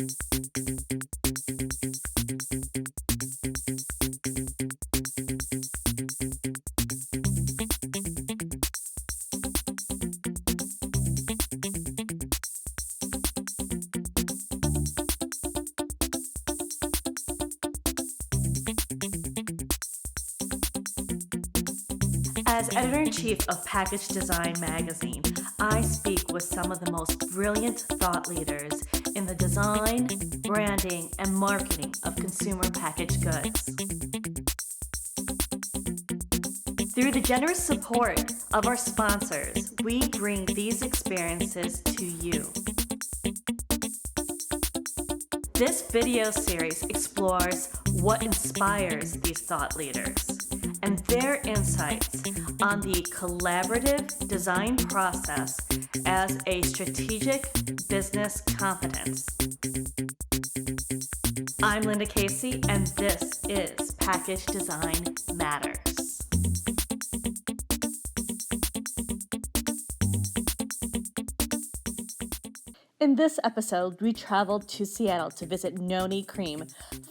As editor-in-chief of Package Design magazine, I speak with some of the most brilliant thought leaders in the design, branding, and marketing of consumer packaged goods. Through the generous support of our sponsors, we bring these experiences to you. This video series explores what inspires these thought leaders and their insights on the collaborative design process as a strategic business competence. I'm Linda Casey, and this is Package Design Matters. In this episode, we traveled to Seattle to visit Nonie Creme,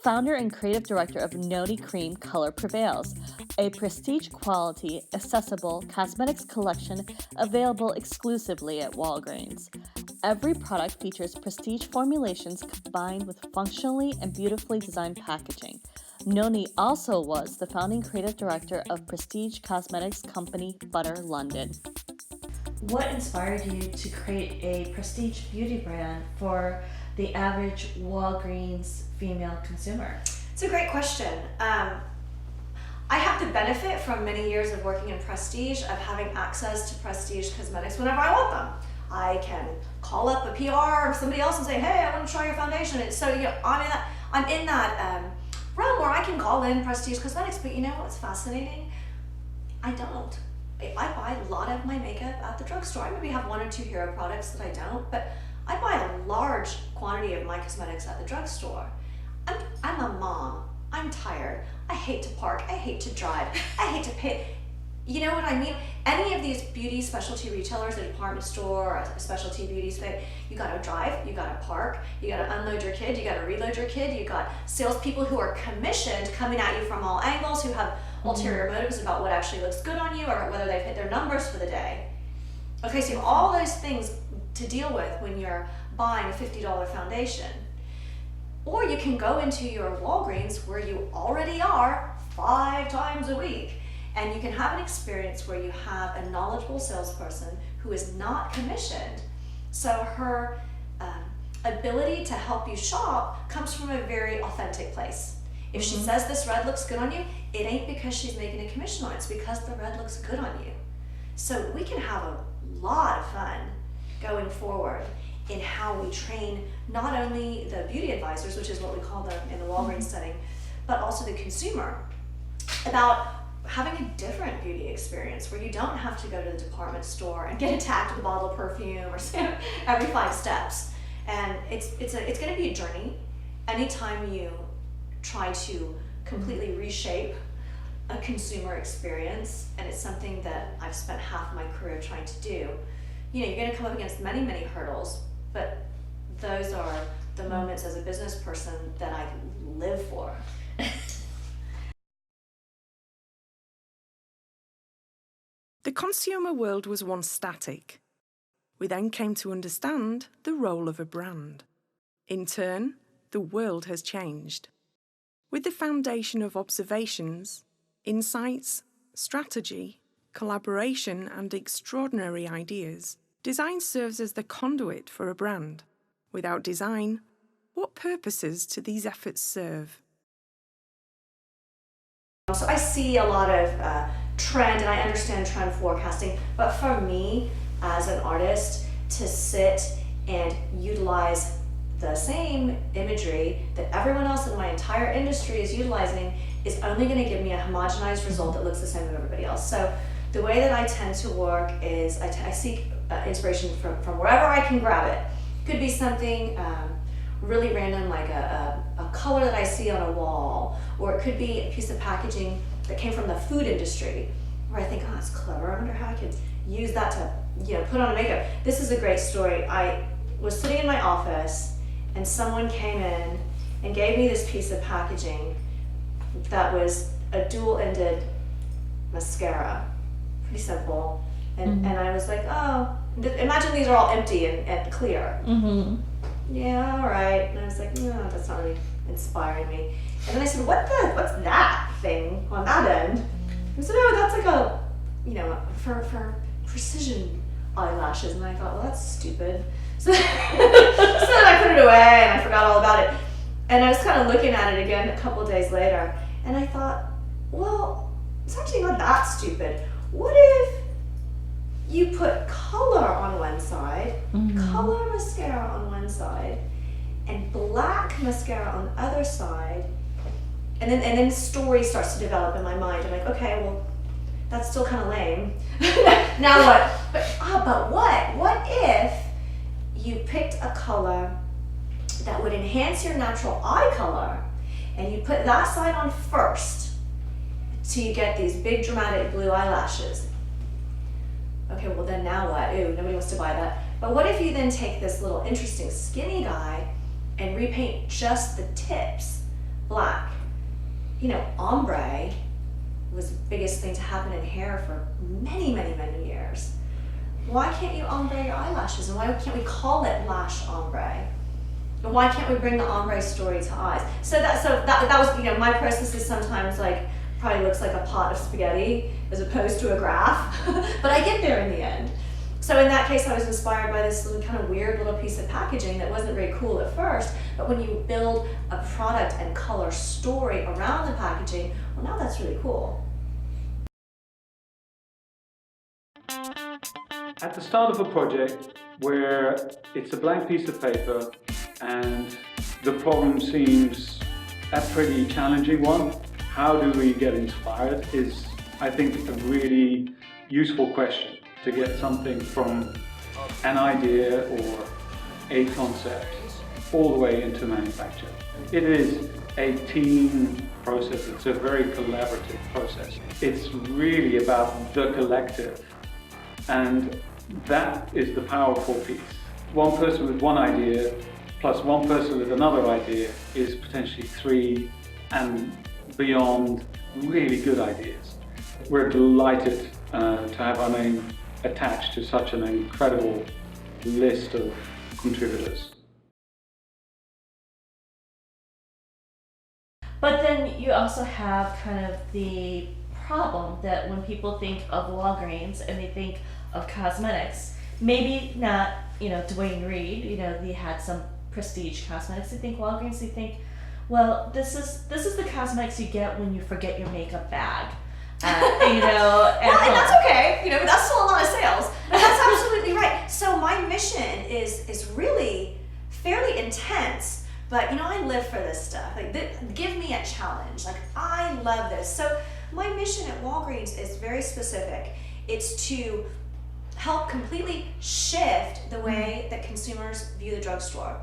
founder and creative director of Nonie Creme Colour Prevails, a prestige quality, accessible cosmetics collection available exclusively at Walgreens. Every product features prestige formulations combined with functionally and beautifully designed packaging. Nonie also was the founding creative director of prestige cosmetics company Butter London. What inspired you to create a prestige beauty brand for the average Walgreens female consumer? It's a great question. I have the benefit from many years of working in prestige, of having access to prestige cosmetics whenever I want them. I can call up a PR or somebody else and say, hey, I want to try your foundation. And so I'm in that realm where I can call in prestige cosmetics, but you know what's fascinating? I don't. I buy a lot of my makeup at the drugstore. I maybe have one or two hero products that I don't, but I buy a large quantity of my cosmetics at the drugstore. I'm a mom. I'm tired. I hate to park. I hate to drive. I hate to pay. You know what I mean? Any of these beauty specialty retailers, a department store, or a specialty beauty space, you gotta drive, you gotta park, you gotta unload your kid, you gotta reload your kid, you got salespeople who are commissioned coming at you from all angles, who have ulterior motives about what actually looks good on you or whether they've hit their numbers for the day. Okay, so you have all those things to deal with when you're buying a $50 foundation. Or you can go into your Walgreens where you already are 5 times a week, and you can have an experience where you have a knowledgeable salesperson who is not commissioned. So her ability to help you shop comes from a very authentic place. If she says this red looks good on you, it ain't because she's making a commission on it, it's because the red looks good on you. So we can have a lot of fun going forward in how we train not only the beauty advisors, which is what we call them in the Walgreens setting, but also the consumer, about having a different beauty experience where you don't have to go to the department store and get attacked with a bottle of perfume or every 5 steps. And it's going to be a journey. Anytime you try to completely reshape a consumer experience, and it's something that I've spent half my career trying to do, you know, you're going to come up against many, many hurdles, but those are the moments as a business person that I live for. The consumer world was once static. We then came to understand the role of a brand. In turn, the world has changed. With the foundation of observations, insights, strategy, collaboration, and extraordinary ideas, design serves as the conduit for a brand. Without design, what purposes do these efforts serve? So I see a lot of trend, and I understand trend forecasting, but for me as an artist to sit and utilize the same imagery that everyone else in my entire industry is utilizing is only going to give me a homogenized result that looks the same as everybody else. So the way that I tend to work is I seek inspiration from wherever I can grab it. Could be something really random, like a color that I see on a wall, or it could be a piece of packaging that came from the food industry where I think, oh, that's clever. I wonder how I could use that to, put on a makeup. This is a great story. I was sitting in my office and someone came in and gave me this piece of packaging that was a dual-ended mascara. Pretty simple. And I was like, oh, imagine these are all empty and clear. Yeah, all right. And I was like, no, that's not really inspiring me. And then I said, what's that thing on that end? I said, oh, that's like a, for precision eyelashes. And I thought, well, that's stupid. So, so then I put it away and I forgot all about it. And I was kind of looking at it again a couple days later, and I thought, well, it's actually not that stupid. What if you put color on one side, color mascara on one side, and black mascara on the other side, and then the story starts to develop in my mind. I'm like, okay, well, that's still kind of lame. Now what? But what? What if you picked a color that would enhance your natural eye color, and you put that side on first, so you get these big dramatic blue eyelashes? Okay, well then now what? Ooh, nobody wants to buy that. But what if you then take this little interesting skinny guy and repaint just the tips black? Ombre was the biggest thing to happen in hair for many, many, many years. Why can't you ombre your eyelashes? And why can't we call it lash ombre? And why can't we bring the ombre story to eyes? So that was, my process is sometimes like, probably looks like a pot of spaghetti as opposed to a graph, but I get there in the end. So in that case, I was inspired by this little kind of weird little piece of packaging that wasn't very cool at first, but when you build a product and color story around the packaging, well, now that's really cool. At the start of a project where it's a blank piece of paper and the problem seems a pretty challenging one, how do we get inspired is, I think, a really useful question to get something from an idea or a concept all the way into manufacture. It is a team process. It's a very collaborative process. It's really about the collective, and that is the powerful piece. One person with one idea plus one person with another idea is potentially three and beyond really good ideas. We're delighted to have our name attached to such an incredible list of contributors. But then you also have kind of the problem that when people think of Walgreens and they think of cosmetics, maybe not, Dwayne Reed, they had some prestige cosmetics. They think Walgreens, they think, well, this is the cosmetics you get when you forget your makeup bag. Well, and that's okay. That's still a lot of sales. And that's absolutely right. So my mission is really fairly intense, but I live for this stuff. Like, give me a challenge. Like, I love this. So my mission at Walgreens is very specific. It's to help completely shift the way that consumers view the drugstore.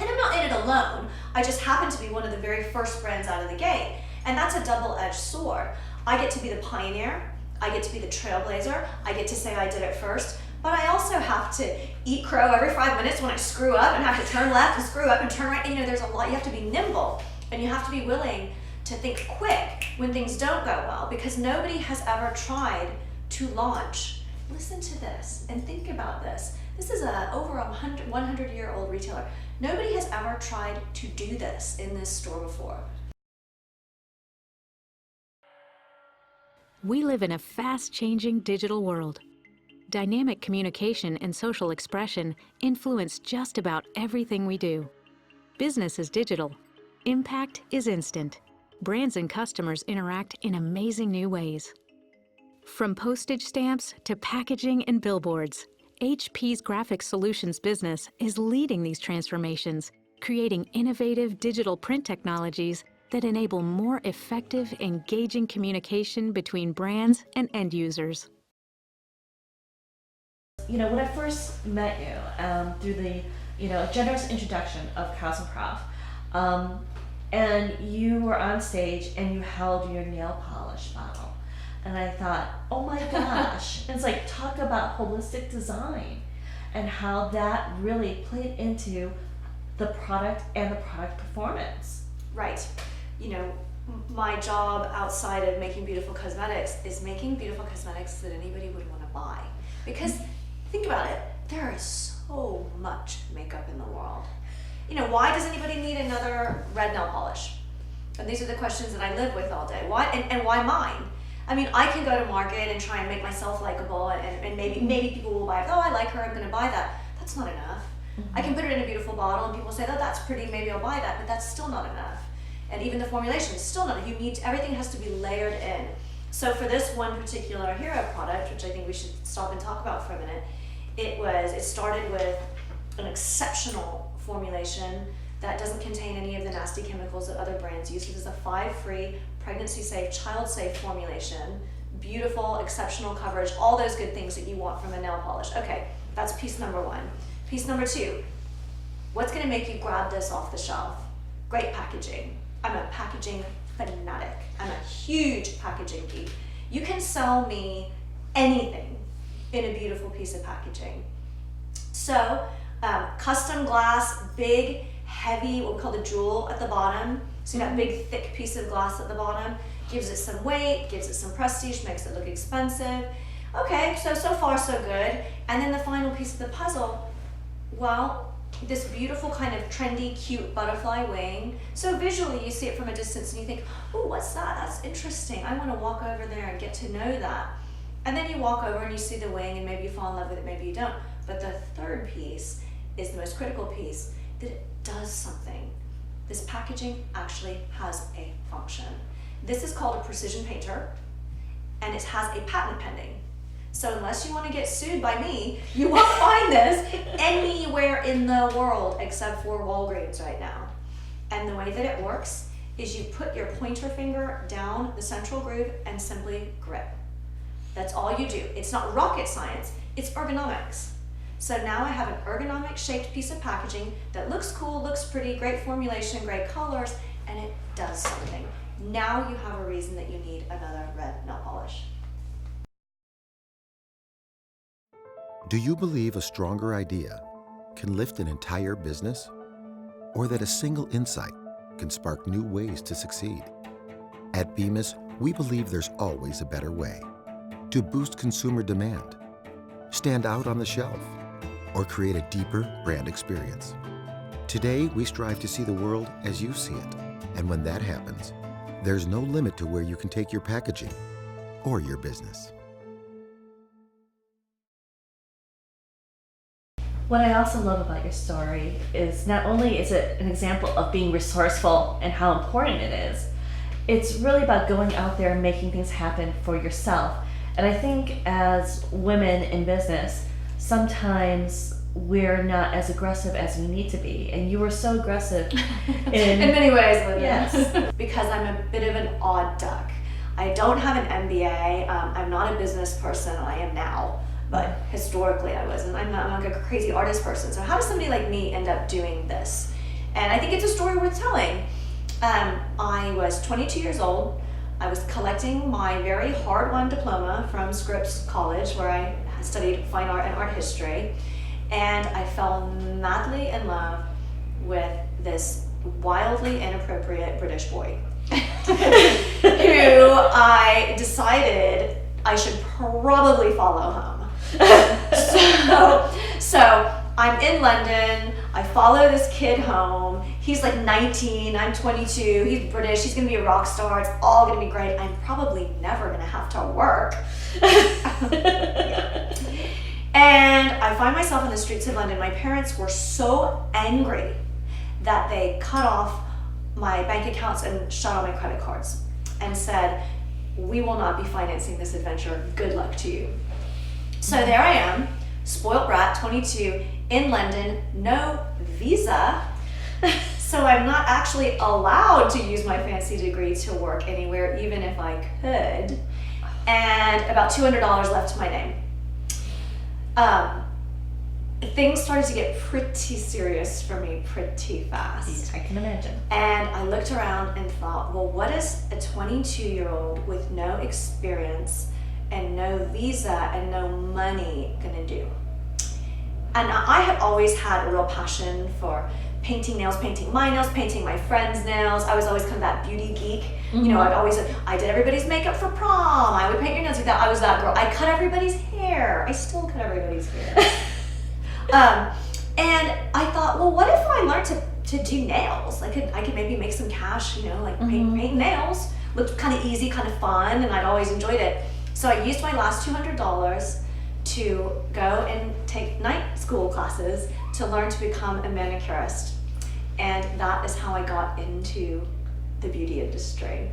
And I'm not in it alone. I just happen to be one of the very first brands out of the gate. And that's a double-edged sword. I get to be the pioneer, I get to be the trailblazer, I get to say I did it first, but I also have to eat crow every 5 minutes when I screw up and have to turn left and screw up and turn right. And there's a lot, you have to be nimble and you have to be willing to think quick when things don't go well, because nobody has ever tried to launch. Listen to this and think about this. This is over a 100-year-old retailer. Nobody has ever tried to do this in this store before. We live in a fast-changing digital world. Dynamic communication and social expression influence just about everything we do. Business is digital. Impact is instant. Brands and customers interact in amazing new ways. From postage stamps to packaging and billboards, HP's Graphics Solutions business is leading these transformations, creating innovative digital print technologies that enable more effective, engaging communication between brands and end users. When I first met you through the generous introduction of Cosmoprof, and you were on stage and you held your nail polish bottle, and I thought, oh my gosh, it's like, talk about holistic design and how that really played into the product and the product performance. Right. You know, my job outside of making beautiful cosmetics is making beautiful cosmetics that anybody would want to buy. Because think about it, there is so much makeup in the world. You know, why does anybody need another red nail polish? And these are the questions that I live with all day. Why and why mine? I mean, I can go to market and try and make myself likable, and maybe people will buy it. Oh, I like her, I'm going to buy that. That's not enough. I can put it in a beautiful bottle, and people say, oh, that's pretty, maybe I'll buy that, but that's still not enough. And even the formulation is still not. Everything has to be layered in. So for this one particular hero product, which I think we should stop and talk about for a minute, it started with an exceptional formulation that doesn't contain any of the nasty chemicals that other brands use. It is a 5-free, pregnancy-safe, child-safe formulation, beautiful, exceptional coverage, all those good things that you want from a nail polish. Okay, that's piece number one. Piece number two, what's gonna make you grab this off the shelf? Great packaging. I'm a packaging fanatic. I'm a huge packaging geek. You can sell me anything in a beautiful piece of packaging. So, custom glass, big, heavy, what we call the jewel at the bottom. So that big, thick piece of glass at the bottom gives it some weight, gives it some prestige, makes it look expensive. Okay, so far so good. And then the final piece of the puzzle, well, this beautiful kind of trendy, cute butterfly wing. So visually you see it from a distance and you think, oh, what's that? That's interesting. I want to walk over there and get to know that. And then you walk over and you see the wing and maybe you fall in love with it, maybe you don't. But the third piece is the most critical piece, that it does something. This packaging actually has a function. This is called a precision painter, and it has a patent pending. So unless you want to get sued by me, you won't find this anywhere in the world except for Walgreens right now. And the way that it works is you put your pointer finger down the central groove and simply grip. That's all you do. It's not rocket science, it's ergonomics. So now I have an ergonomic shaped piece of packaging that looks cool, looks pretty, great formulation, great colors, and it does something. Now you have a reason that you need another red nail polish. Do you believe a stronger idea can lift an entire business? Or that a single insight can spark new ways to succeed? At Bemis, we believe there's always a better way to boost consumer demand, stand out on the shelf, or create a deeper brand experience. Today, we strive to see the world as you see it. And when that happens, there's no limit to where you can take your packaging or your business. What I also love about your story is not only is it an example of being resourceful and how important it is, it's really about going out there and making things happen for yourself. And I think as women in business, sometimes we're not as aggressive as we need to be. And you were so aggressive in many ways, Lydia. Yes. Because I'm a bit of an odd duck. I don't have an MBA. I'm not a business person. I am now. But historically I wasn't. I'm like a crazy artist person. So how does somebody like me end up doing this? And I think it's a story worth telling. I was 22 years old. I was collecting my very hard-won diploma from Scripps College, where I studied fine art and art history. And I fell madly in love with this wildly inappropriate British boy who I decided I should probably follow home. So I'm in London, I follow this kid home, he's like 19, I'm 22, he's British, he's gonna be a rock star, it's all gonna be great, I'm probably never gonna have to work. Yeah. And I find myself in the streets of London. My parents were so angry that they cut off my bank accounts and shut all my credit cards and said, we will not be financing this adventure, good luck to you. So there I am, spoiled brat, 22, in London, no visa, so I'm not actually allowed to use my fancy degree to work anywhere, even if I could, and about $200 left to my name. Things started to get pretty serious for me pretty fast. I can imagine. And I looked around and thought, well, what is a 22-year-old with no experience and no visa and no money gonna do? And I had always had a real passion for painting nails, painting my nails, painting my friends' nails. I was always kind of that beauty geek. You know, I did everybody's makeup for prom. I would paint your nails like that. I was that girl. I cut everybody's hair. I still cut everybody's hair. And I thought, well, what if I learned to do nails? I could maybe make some cash, you know, like paint nails. Looked kind of easy, kind of fun, and I'd always enjoyed it. So I used my last $200 to go and take night school classes to learn to become a manicurist. And that is how I got into the beauty industry.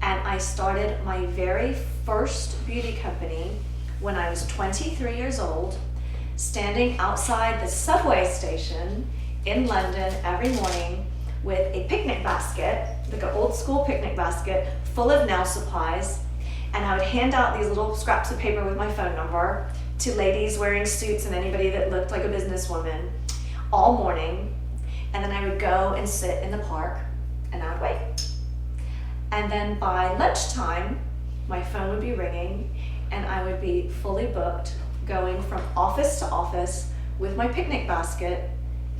And I started my very first beauty company when I was 23 years old, standing outside the subway station in London every morning with a picnic basket, like an old school picnic basket full of nail supplies. And I would hand out these little scraps of paper with my phone number to ladies wearing suits and anybody that looked like a businesswoman all morning. And then I would go and sit in the park and I would wait. And then by lunchtime, my phone would be ringing and I would be fully booked, going from office to office with my picnic basket,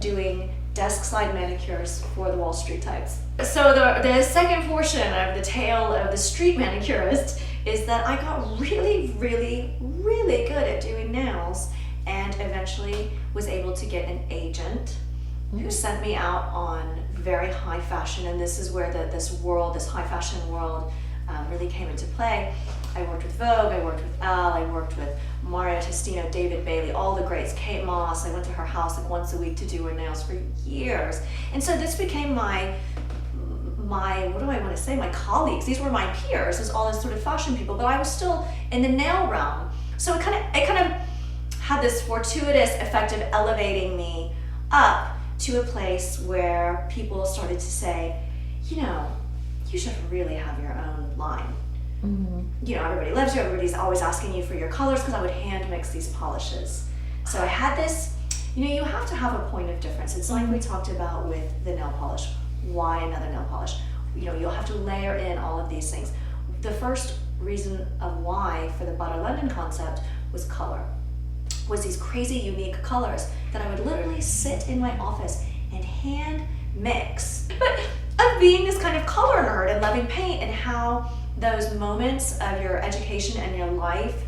doing desk side manicures for the Wall Street types. So the second portion of the tale of the street manicurist is that I got really, really, really good at doing nails and eventually was able to get an agent who sent me out on very high fashion, and this is where this high fashion world really came into play. I worked with Vogue, I worked with Elle, I worked with Mario Testino, David Bailey, all the greats, Kate Moss. I went to her house like once a week to do her nails for years. And so this became my what do I want to say, my colleagues. These were my peers, as all this sort of fashion people, but I was still in the nail realm. So it kind of had this fortuitous effect of elevating me up to a place where people started to say, you know, you should really have your own line. You know, everybody loves you, everybody's always asking you for your colors, because I would hand mix these polishes. So I had this, you know, you have to have a point of difference. It's like we talked about with the nail polish. Why another nail polish? You know, you'll have to layer in all of these things. The first reason of why for the Butter London concept was color. Was these crazy unique colors that I would literally sit in my office and hand mix. But of being this kind of color nerd and loving paint, and how those moments of your education and your life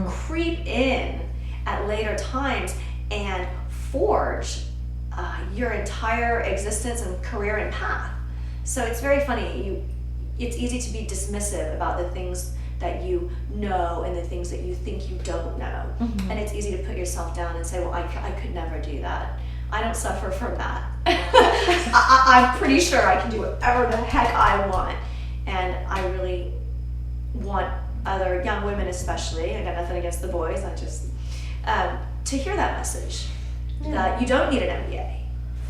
creep in at later times and forge your entire existence and career and path. So it's very funny. It's easy to be dismissive about the things that you know and the things that you think you don't know. And it's easy to put yourself down and say, well, I could never do that. I don't suffer from that. I'm pretty sure I can do whatever the heck I want. And I really want other young women especially, I got nothing against the boys, I just, to hear that message. That you don't need an MBA.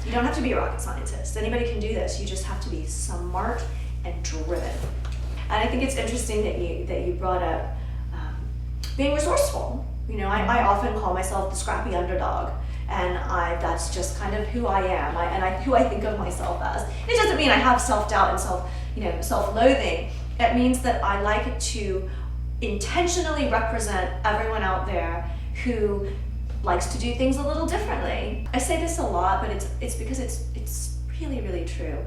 You don't have to be a rocket scientist. Anybody can do this. You just have to be smart and driven. And I think it's interesting that you brought up being resourceful. You know, I often call myself the scrappy underdog, and that's just kind of who I am, who I think of myself as. It doesn't mean I have self-doubt and self-loathing. It means that I like to intentionally represent everyone out there who likes to do things a little differently. I say this a lot, but it's because it's really, really true.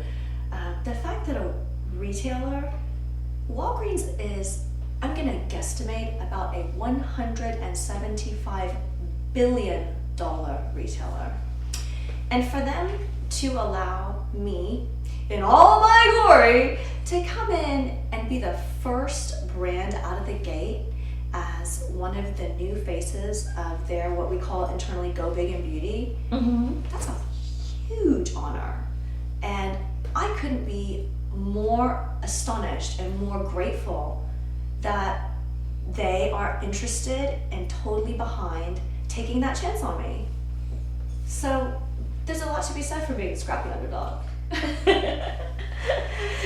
The fact that a retailer, Walgreens is, I'm gonna guesstimate, about a $175 billion retailer. And for them to allow me, in all my glory, to come in and be the first brand out of the gate as one of the new faces of their, what we call internally, Go Big in Beauty, that's a huge honor. And I couldn't be more astonished and more grateful that they are interested and totally behind taking that chance on me. So there's a lot to be said for being a scrappy underdog.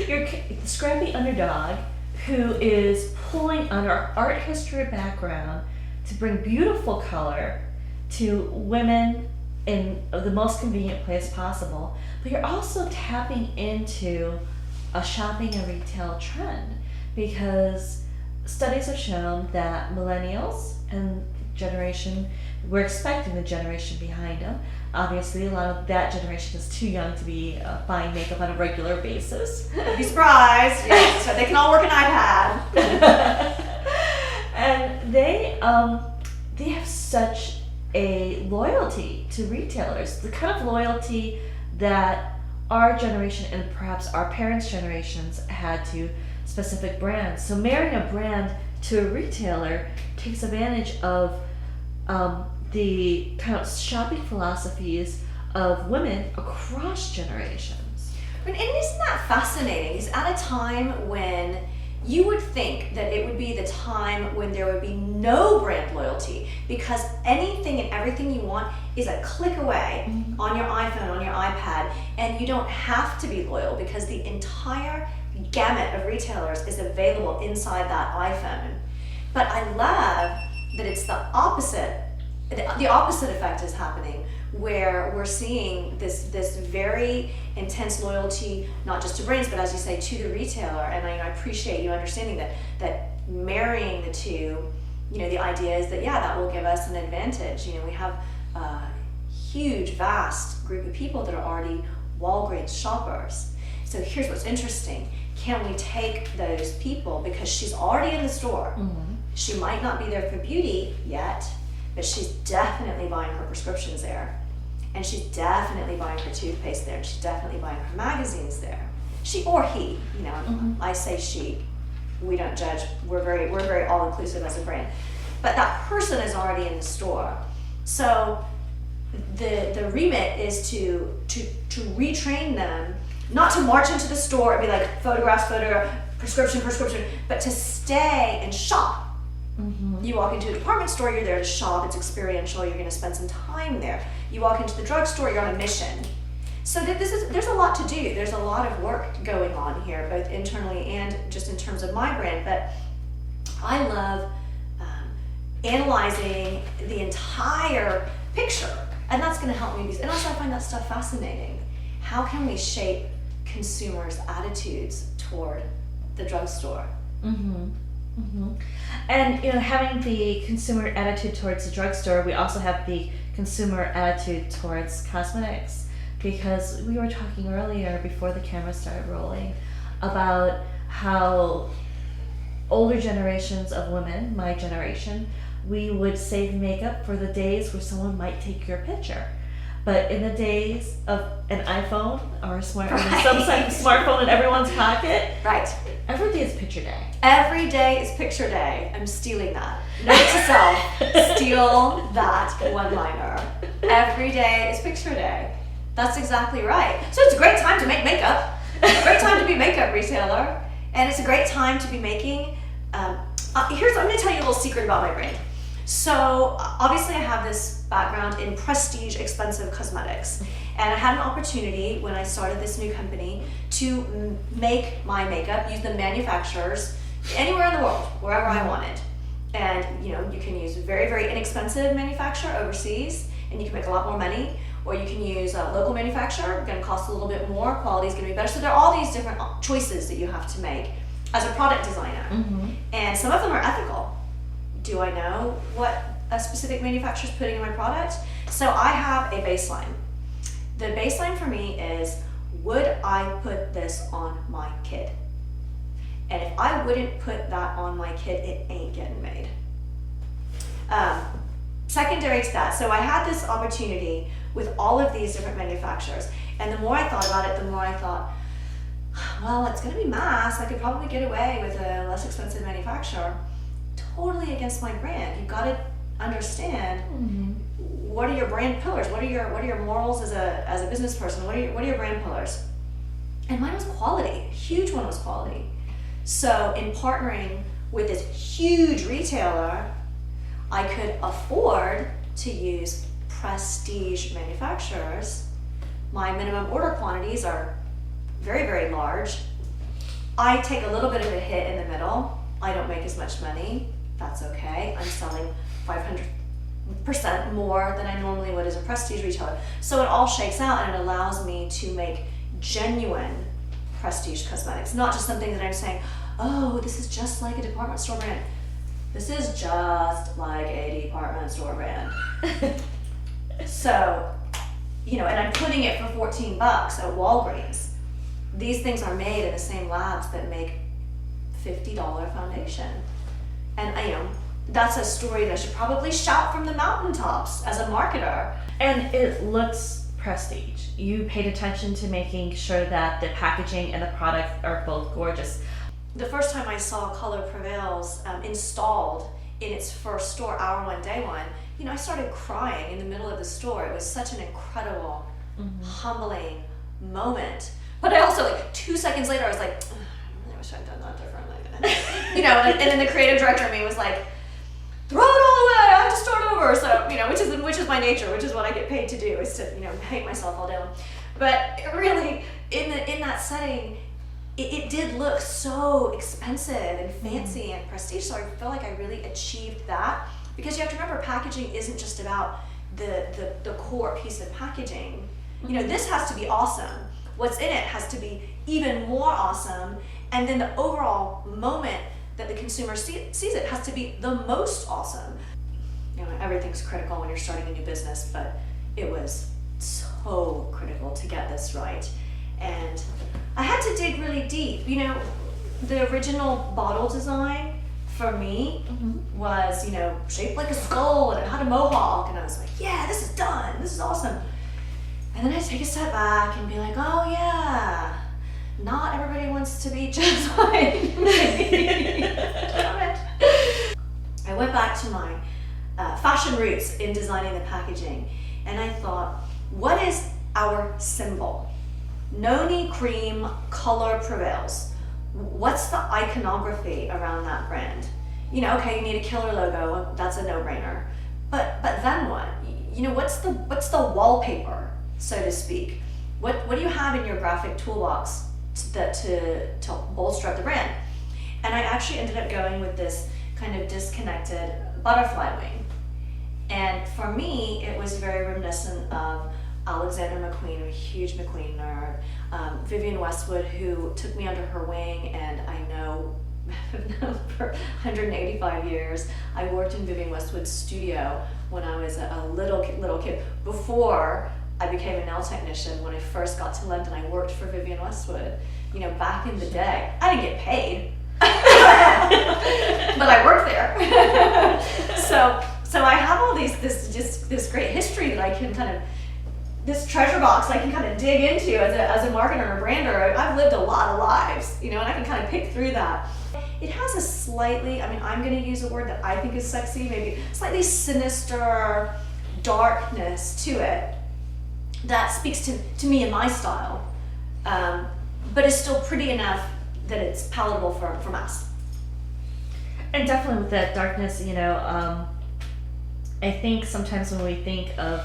You're a scrappy underdog who is pulling on our art history background to bring beautiful color to women in the most convenient place possible, but you're also tapping into a shopping and retail trend, because studies have shown that millennials and we're expecting the generation behind them, Obviously, a lot of that generation is too young to be buying makeup on a regular basis. You'd be surprised. Yes, so they can all work an iPad. And they have such a loyalty to retailers, the kind of loyalty that our generation and perhaps our parents' generations had to specific brands. So marrying a brand to a retailer takes advantage of the kind of shopping philosophies of women across generations. And isn't that fascinating? It's at a time when you would think that it would be the time when there would be no brand loyalty, because anything and everything you want is a click away on your iPhone, on your iPad, and you don't have to be loyal because the entire gamut of retailers is available inside that iPhone. But I love that it's the opposite. The opposite effect is happening, where we're seeing this very intense loyalty, not just to brands, but as you say, to the retailer. And I appreciate you understanding that marrying the two, the idea is that, that will give us an advantage. We have a huge, vast group of people that are already Walgreens shoppers. So here's what's interesting. Can we take those people, because she's already in the store, she might not be there for beauty yet, but she's definitely buying her prescriptions there. And she's definitely buying her toothpaste there. And she's definitely buying her magazines there. She or he, I say she. We don't judge. We're very all inclusive as a brand. But that person is already in the store. So the remit is to retrain them, not to march into the store and be like photograph, prescription, but to stay and shop. You walk into a department store, you're there to shop, it's experiential, you're going to spend some time there. You walk into the drugstore, you're on a mission. So there's a lot to do. There's a lot of work going on here, both internally and just in terms of my brand. But I love analyzing the entire picture, and that's going to help me. And also I find that stuff fascinating. How can we shape consumers' attitudes toward the drugstore? And having the consumer attitude towards the drugstore, we also have the consumer attitude towards cosmetics, because we were talking earlier before the camera started rolling about how older generations of women, my generation, we would save makeup for the days where someone might take your picture. But in the days of an iPhone or some smartphone in everyone's pocket, right? Every day is picture day. Every day is picture day. I'm stealing that. Note to self, steal that one-liner. Every day is picture day. That's exactly right. So it's a great time to make makeup. It's a great time to be a makeup retailer. And it's a great time to be making, I'm going to tell you a little secret about my brand. So obviously I have this background in prestige, expensive cosmetics. And I had an opportunity when I started this new company to make my makeup, use the manufacturers anywhere in the world, wherever I wanted. And you can use very, very inexpensive manufacturer overseas, and you can make a lot more money. Or you can use a local manufacturer, going to cost a little bit more, quality is going to be better. So there are all these different choices that you have to make as a product designer. And some of them are ethical. Do I know what a specific manufacturer is putting in my product? So I have a baseline. The baseline for me is, would I put this on my kid? And if I wouldn't put that on my kid, it ain't getting made. Secondary to that, so I had this opportunity with all of these different manufacturers. And the more I thought about it, the more I thought, well, it's going to be mass. I could probably get away with a less expensive manufacturer. Totally against my brand. You've got to understand what are your brand pillars. What are your morals as a business person? What are your brand pillars? And mine was quality. A huge one was quality. So in partnering with this huge retailer, I could afford to use prestige manufacturers. My minimum order quantities are very, very large. I take a little bit of a hit in the middle. I don't make as much money. That's okay. I'm selling 500% more than I normally would as a prestige retailer. So it all shakes out, and it allows me to make genuine prestige cosmetics, not just something that I'm saying, oh, this is just like a department store brand. This is just like a department store brand. So and I'm putting it for $14 at Walgreens. These things are made in the same labs that make $50 foundation. And that's a story that I should probably shout from the mountaintops as a marketer. And it looks prestige. You paid attention to making sure that the packaging and the product are both gorgeous. The first time I saw Colour Prevails installed in its first store, hour one, day one, I started crying in the middle of the store. It was such an incredible, humbling moment. But I also, 2 seconds later, I was like, I wish I'd done that differently. And then the creative director of me was like, throw it all away, I have to start over. So, which is my nature, which is what I get paid to do, is to, hate myself all down. But really, in that setting, it did look so expensive and fancy and prestige, so I feel like I really achieved that. Because you have to remember, packaging isn't just about the core piece of packaging. This has to be awesome. What's in it has to be even more awesome, and then the overall moment that the consumer sees it has to be the most awesome. Everything's critical when you're starting a new business, but it was so critical to get this right. And I had to dig really deep. The original bottle design for me was, shaped like a skull, and it had a mohawk, and I was like, yeah, this is done, this is awesome. And then I take a step back and be like, oh yeah, not everybody wants to be just like me. Damn it. I went back to my fashion roots in designing the packaging, and I thought, what is our symbol? Nonie Creme Colour Prevails. What's the iconography around that brand? Okay, you need a killer logo, that's a no-brainer. But then what? What's the wallpaper, so to speak? What do you have in your graphic toolbox to bolster up the brand? And I actually ended up going with this kind of disconnected butterfly wing. And for me, it was very reminiscent of Alexander McQueen. I'm a huge McQueen nerd. Vivienne Westwood, who took me under her wing, and I know for 185 years. I worked in Vivienne Westwood's studio when I was a little kid, before I became a nail technician. When I first got to London, I worked for Vivienne Westwood. Back in the day, I didn't get paid, but I worked there. So I have all this great history that I can kind of, this treasure box I can kind of dig into as a marketer and a brander. I've lived a lot of lives, and I can kind of pick through that. It has a slightly, I'm going to use a word that I think is sexy, maybe slightly sinister darkness to it that speaks to me and my style, but is still pretty enough that it's palatable for mass. And definitely with that darkness, I think sometimes when we think of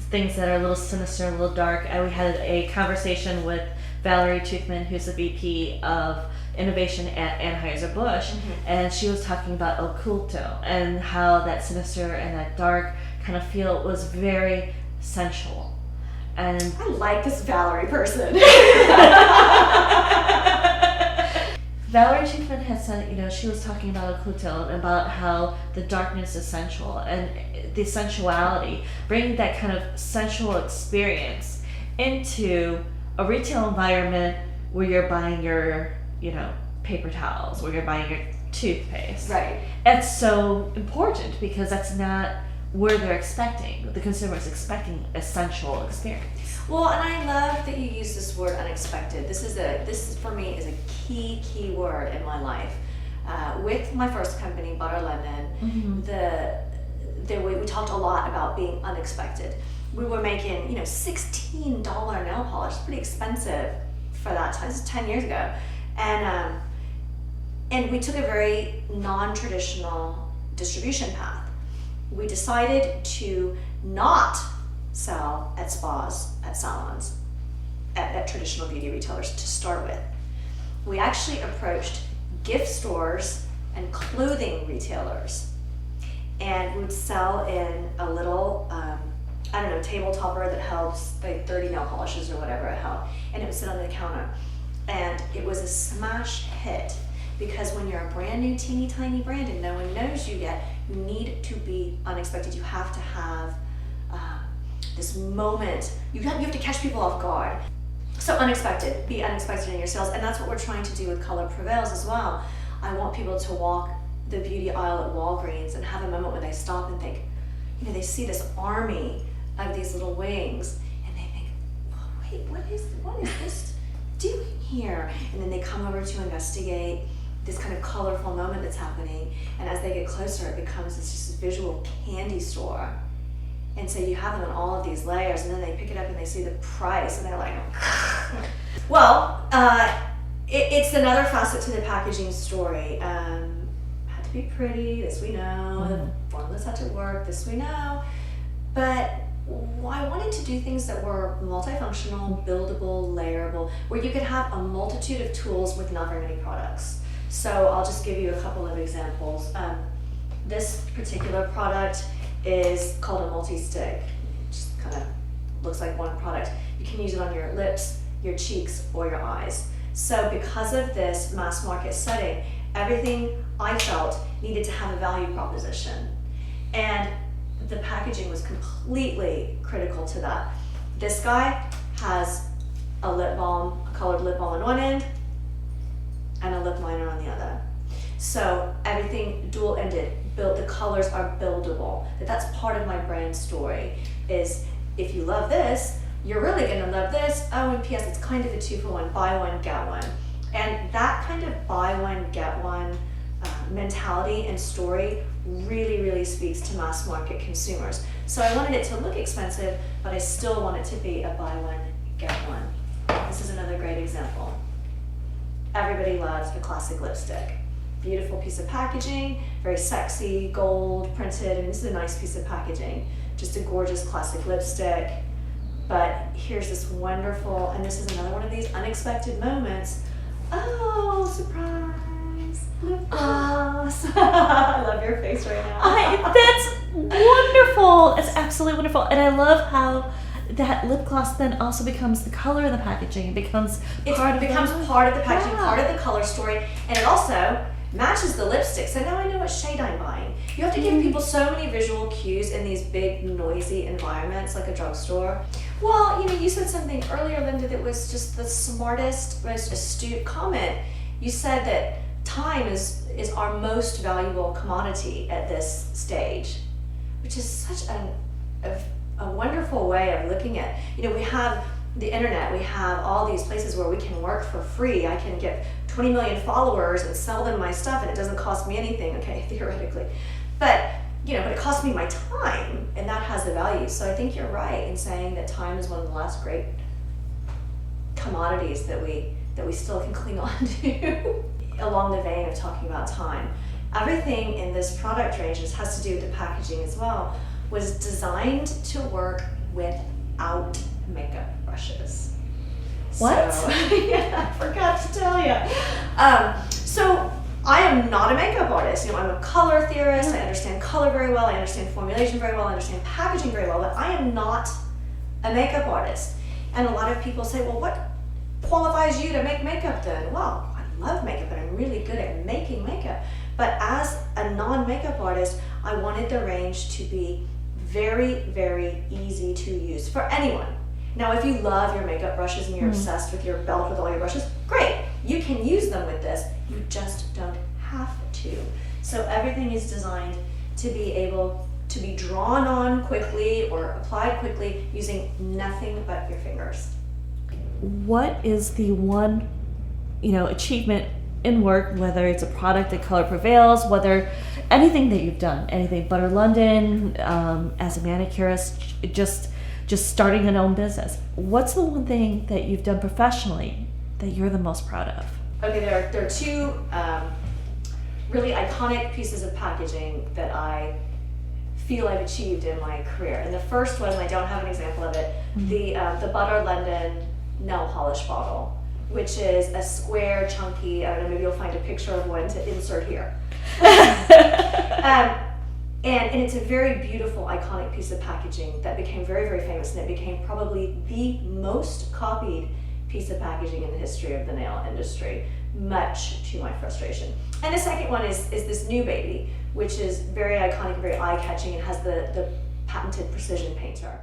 things that are a little sinister, a little dark, we had a conversation with Valerie Toothman, who's the VP of Innovation at Anheuser-Busch, and she was talking about occulto and how that sinister and that dark kind of feel was very sensual. And I like this Valerie person. Valerie Toothman had said, she was talking about occulto and about how the darkness is sensual, and the sensuality, bringing that kind of sensual experience into a retail environment where you're buying your, paper towels, where you're buying your toothpaste. Right. It's so important because that's not where they're expecting. The consumer is expecting a sensual experience. Well, and I love that you use this word unexpected. This for me is a key word in my life. With my first company, Butter London, we talked a lot about being unexpected. We were making, $16 nail polish, pretty expensive for that time. This is 10 years ago, and we took a very non-traditional distribution path. We decided to not sell at spas, at salons, at traditional beauty retailers to start with. We actually approached gift stores and clothing retailers, and we would sell in a little, table topper that held like 30 nail polishes or whatever it held, and it would sit on the counter. And it was a smash hit, because when you're a brand new teeny tiny brand and no one knows you yet, you need to be unexpected. You have to have this moment. You have to catch people off guard. So unexpected, be unexpected in your sales, and that's what we're trying to do with Colour Prevails as well. I want people to walk the beauty aisle at Walgreens and have a moment where they stop and think, they see this army of these little wings, and they think, oh, wait, what is this doing here? And then they come over to investigate this kind of colorful moment that's happening, and as they get closer, it becomes this visual candy store. And so you have them in all of these layers, and then they pick it up and they see the price, and they're like, well, it's another facet to the packaging story. Had to be pretty, this we know. The formulas had to work, this we know. But I wanted to do things that were multifunctional, buildable, layerable, where you could have a multitude of tools with not very many products. So I'll just give you a couple of examples. This particular product is called a multi-stick. It just kind of looks like one product. You can use it on your lips, your cheeks, or your eyes. So because of this mass market setting, everything I felt needed to have a value proposition. And the packaging was completely critical to that. This guy has a lip balm, a colored lip balm on one end, and a lip liner on the other. So everything dual-ended, the colors are buildable. That's part of my brand story, is if you love this, you're really gonna love this. Oh, and P.S., it's kind of a 2-for-1, buy one, get one. And that kind of buy one, get one mentality and story really, really speaks to mass market consumers. So I wanted it to look expensive, but I still want it to be a buy one, get one. This is another great example. Everybody loves a classic lipstick. Beautiful piece of packaging, very sexy, gold printed. This is a nice piece of packaging. Just a gorgeous classic lipstick. But here's this wonderful, and this is another one of these unexpected moments. Oh, surprise, lip gloss. I love your face right now. That's wonderful. It's absolutely wonderful. And I love how that lip gloss then also becomes the color of the packaging. It becomes part of the packaging, part of the color story, and it also matches the lipstick. So now I know what shade I'm buying. You have to give people so many visual cues in these big, noisy environments like a drugstore. Well, you said something earlier, Linda, that was just the smartest, most astute comment. You said that time is our most valuable commodity at this stage, which is such a wonderful way of looking at, we have the internet, we have all these places where we can work for free. I can get 20 million followers and sell them my stuff, and it doesn't cost me anything, okay, theoretically. But, but it costs me my time, and that has a value. So I think you're right in saying that time is one of the last great commodities that we still can cling on to. Along the vein of talking about time, everything in this product range, this has to do with the packaging as well, was designed to work without makeup brushes. What? So, yeah, I forgot to tell you. So I am not a makeup artist. I'm a color theorist. I understand color very well. I understand formulation very well. I understand packaging very well. But I am not a makeup artist. And a lot of people say, well, what qualifies you to make makeup then? Well, I love makeup and I'm really good at making makeup. But as a non-makeup artist, I wanted the range to be very, very easy to use for anyone. Now, if you love your makeup brushes and you're obsessed with your belt with all your brushes, great. You can use them with this. You just don't have to. So everything is designed to be able to be drawn on quickly or applied quickly using nothing but your fingers. What is the one, achievement in work, whether it's a product that Colour Prevails, whether anything that you've done, anything, Butter London, as a manicurist, just starting your own business. What's the one thing that you've done professionally that you're the most proud of? Okay, there are two really iconic pieces of packaging that I feel I've achieved in my career. And the first one, I don't have an example of it, the Butter London nail polish bottle, which is a square, chunky, I don't know, maybe you'll find a picture of one to insert here. And it's a very beautiful, iconic piece of packaging that became very, very famous, and it became probably the most copied piece of packaging in the history of the nail industry, much to my frustration. And the second one is this new baby, which is very iconic, very eye-catching, and has the patented precision painter.